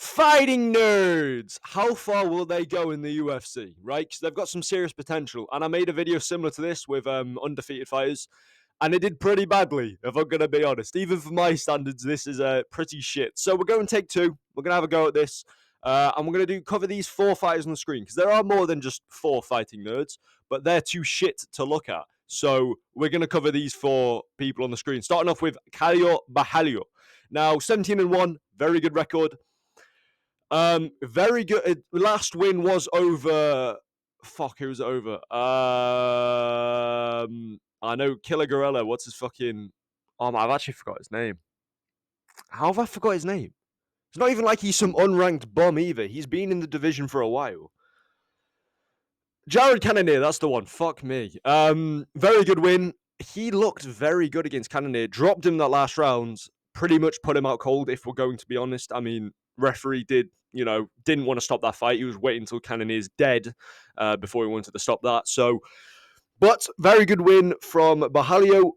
Fighting nerds! How far will they go in the UFC, right? Because they've got some serious potential. And I made a video similar to this with undefeated fighters, and it did pretty badly, if I'm going to be honest. Even for my standards, this is pretty shit. So we're going to take two. We're going to have a go at this. And we're going to cover these four fighters on the screen, because there are more than just four fighting nerds, but they're too shit to look at. So we're going to cover these four people on the screen, starting off with Caio Borralho. Now, 17-1, very good record. Very good. Last win was over. Fuck, who was it over? I know Killer Gorilla. What's his fucking? Oh man, I've actually forgot his name. How have I forgot his name? It's not even like he's some unranked bum either. He's been in the division for a while. Jared Cannonier, that's the one. Fuck me. Very good win. He looked very good against Cannonier. Dropped him that last round. Pretty much put him out cold, if we're going to be honest. I mean, referee didn't want to stop that fight. He was waiting until Cannonier's dead before he wanted to stop that. So, but very good win from Borralho.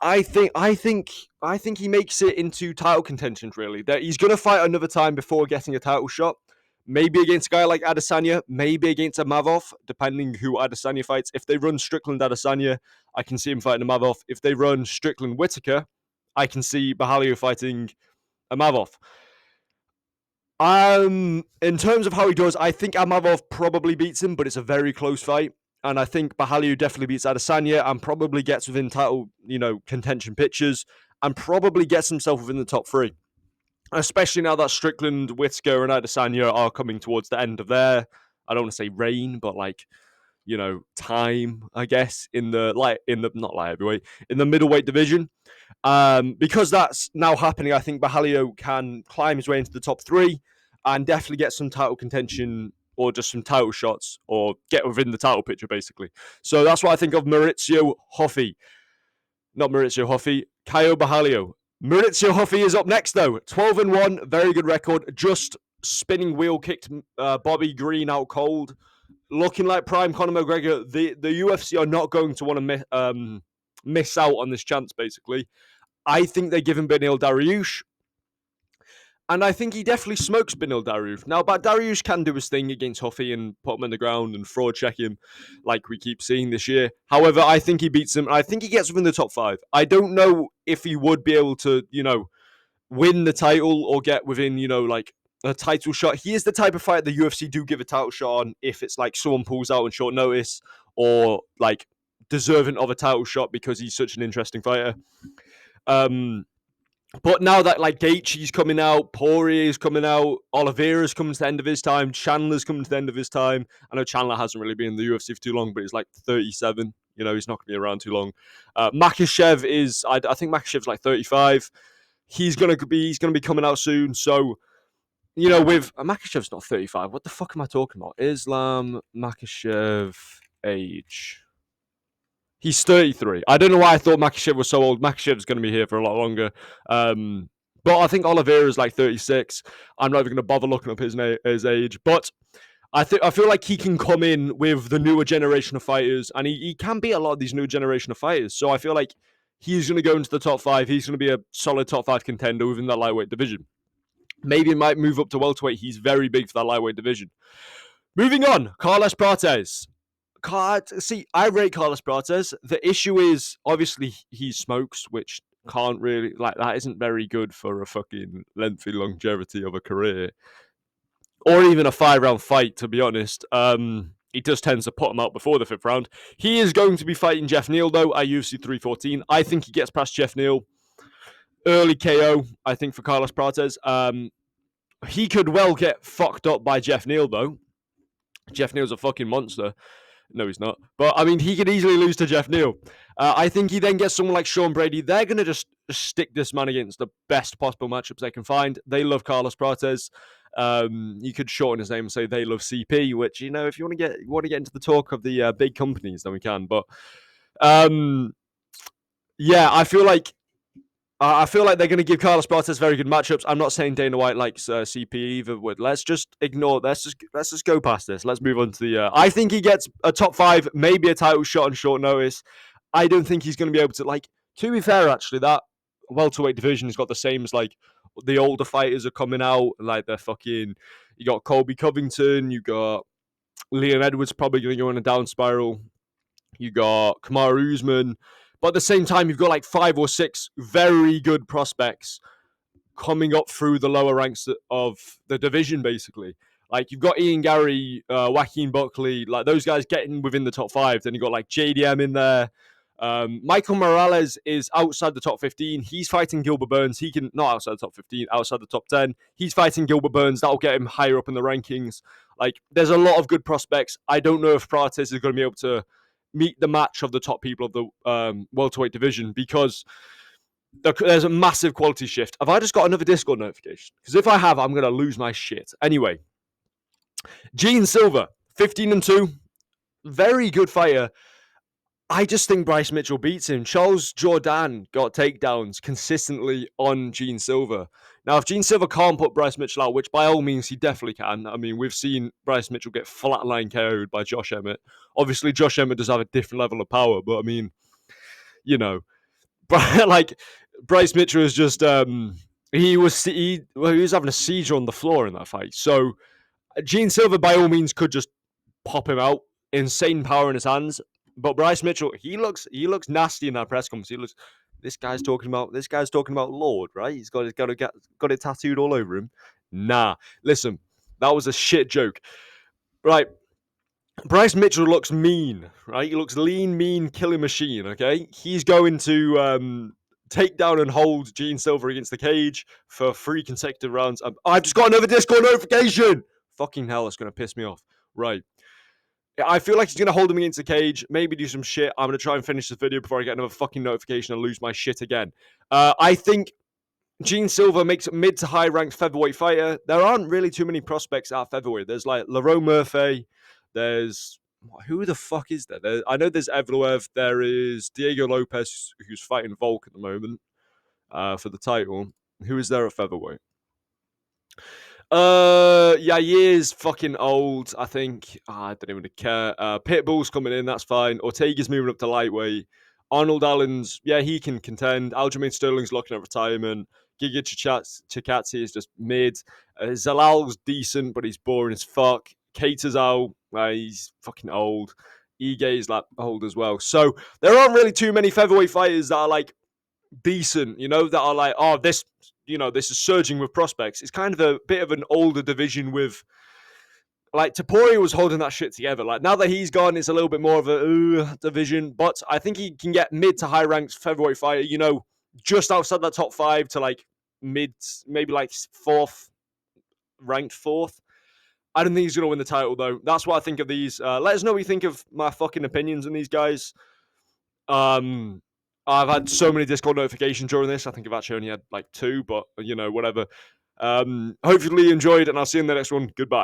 I think he makes it into title contention, really. That he's going to fight another time before getting a title shot. Maybe against a guy like Adesanya, maybe against a Mavov, depending who Adesanya fights. If they run Strickland Adesanya, I can see him fighting a Mavov. If they run Strickland Whittaker, I can see Borralho fighting a Mavov. In terms of how he does, I think Amavov probably beats him, but it's a very close fight. And I think Borralho definitely beats Adesanya and probably gets within title, contention pictures and probably gets himself within the top three. Especially now that Strickland, Whittaker, and Adesanya are coming towards the end of their, I don't want to say reign, but time, I guess, in the middleweight division. Because that's now happening, I think Borralho can climb his way into the top three and definitely get some title contention or just some title shots or get within the title picture, basically. So that's what I think of Maurizio Hoffi. Not Maurizio Hoffi, Caio Borralho. Maurizio Hoffi is up next, though. 12-1, very good record. Just spinning wheel kicked Bobby Green out cold. Looking like prime Conor McGregor. The UFC are not going to want to miss out on this chance, basically. I think they give him Beneil Dariush. And I think he definitely smokes Beneil Dariush. Now, but Dariush can do his thing against Hoffi and put him on the ground and fraud check him like we keep seeing this year. However, I think he beats him. I think he gets within the top five. I don't know if he would be able to, win the title or get within, a title shot. He is the type of fighter the UFC do give a title shot on if it's like someone pulls out on short notice or like deserving of a title shot because he's such an interesting fighter. But now that like Gaethje's coming out, Poirier's coming out, Oliveira's coming to the end of his time, Chandler's coming to the end of his time. I know Chandler hasn't really been in the UFC for too long, but he's like 37. He's not going to be around too long. Makhachev is, I think Makhachev's like 35. He's gonna be coming out soon. So, with Makhachev's not 35. What the fuck am I talking about? Islam Makhachev age. He's 33. I don't know why I thought Makhachev was so old. Makhachev's going to be here for a lot longer. But I think Oliveira is like 36. I'm not even going to bother looking up his age. But I feel like he can come in with the newer generation of fighters, and he can beat a lot of these new generation of fighters. So I feel like he's going to go into the top five. He's going to be a solid top five contender within that lightweight division. Maybe he might move up to welterweight. He's very big for that lightweight division. Moving on, Carlos Prates. See, I rate Carlos Prates. The issue is, obviously, he smokes, which can't really, that isn't very good for a fucking lengthy longevity of a career. Or even a 5-round fight, to be honest. He just tends to put him out before the 5th round. He is going to be fighting Jeff Neal, though, at UFC 314. I think he gets past Jeff Neal. Early KO, I think, for Carlos Prates. He could well get fucked up by Jeff Neal, though. Jeff Neal's a fucking monster. No, he's not. But, I mean, he could easily lose to Jeff Neal. I think he then gets someone like Sean Brady. They're going to just stick this man against the best possible matchups they can find. They love Carlos Prates. You could shorten his name and say they love CP, which, if you want to get into the talk of the big companies, then we can. But, yeah, I feel like they're going to give Carlos Prates very good matchups. I'm not saying Dana White likes CP either. Let's just ignore. Let's just go past this. Let's move on to the. I think he gets a top 5, maybe a title shot on short notice. I don't think he's going to be able to. To be fair, actually, that welterweight division has got the same as the older fighters are coming out, like they're fucking. You got Colby Covington, you got Leon Edwards probably going to go in a down spiral. You got Kamaru Usman, but at the same time, you've got like 5 or 6 very good prospects coming up through the lower ranks of the division, basically. Like you've got Ian Gary, Joaquin Buckley, like those guys getting within the top 5. Then you've got like JDM in there. Michael Morales is outside the top 15. He's fighting Gilbert Burns. He can not outside the top 15, outside the top 10. He's fighting Gilbert Burns. That'll get him higher up in the rankings. Like there's a lot of good prospects. I don't know if Pratis is going to be able to meet the match of the top people of the welterweight division because there's a massive quality shift. Have I just got another Discord notification? Because if I have, I'm going to lose my shit. Anyway, Gene Silver, 15-2, very good fighter. I just think Bryce Mitchell beats him. Charles Jourdain got takedowns consistently on Gene Silver. Now, if Gene Silver can't put Bryce Mitchell out, which by all means he definitely can. I mean, we've seen Bryce Mitchell get flatline KO'd by Josh Emmett. Obviously, Josh Emmett does have a different level of power, but I mean, you know, like Bryce Mitchell is just he was having a seizure on the floor in that fight. So Gene Silver by all means could just pop him out. Insane power in his hands. But Bryce Mitchell, he looks nasty in that press conference. He looks this guy's talking about Lord, right? He's got it tattooed all over him. Nah. Listen, that was a shit joke. Right. Bryce Mitchell looks mean, right? He looks lean, mean, killing machine, okay? He's going to take down and hold Gene Silver against the cage for 3 consecutive rounds. I've just got another Discord notification! Fucking hell, that's going to piss me off. Right. I feel like he's going to hold him against the cage, maybe do some shit. I'm going to try and finish this video before I get another fucking notification and lose my shit again. I think Gene Silver makes it mid to high ranked featherweight fighter. There aren't really too many prospects at featherweight. There's like Lerone Murphy. There's who the fuck is there? I know there's Evloev. There is Diego Lopez, who's fighting Volk at the moment for the title. Who is there at featherweight? Yair's fucking old, I think. I don't even care. Pitbull's coming in, that's fine. Ortega's moving up to lightweight. Arnold Allen's, yeah, he can contend. Aljamain Sterling's looking at retirement. Giga Chikadze is just mid. Zalal's decent, but he's boring as fuck. Cater's out. He's fucking old. Ige's like old as well. So there aren't really too many featherweight fighters that are like decent, that are like, oh, this is surging with prospects. It's kind of a bit of an older division with, like, Topuria was holding that shit together. Like, now that he's gone, it's a little bit more of a division, but I think he can get mid to high ranked featherweight fighter, just outside that top 5 to, like, mid, maybe, like, 4th, ranked 4th. I don't think he's going to win the title, though. That's what I think of these. Let us know what you think of my fucking opinions on these guys. I've had so many Discord notifications during this. I think I've actually only had like 2, but whatever. Hopefully you enjoyed, and I'll see you in the next one. Goodbye.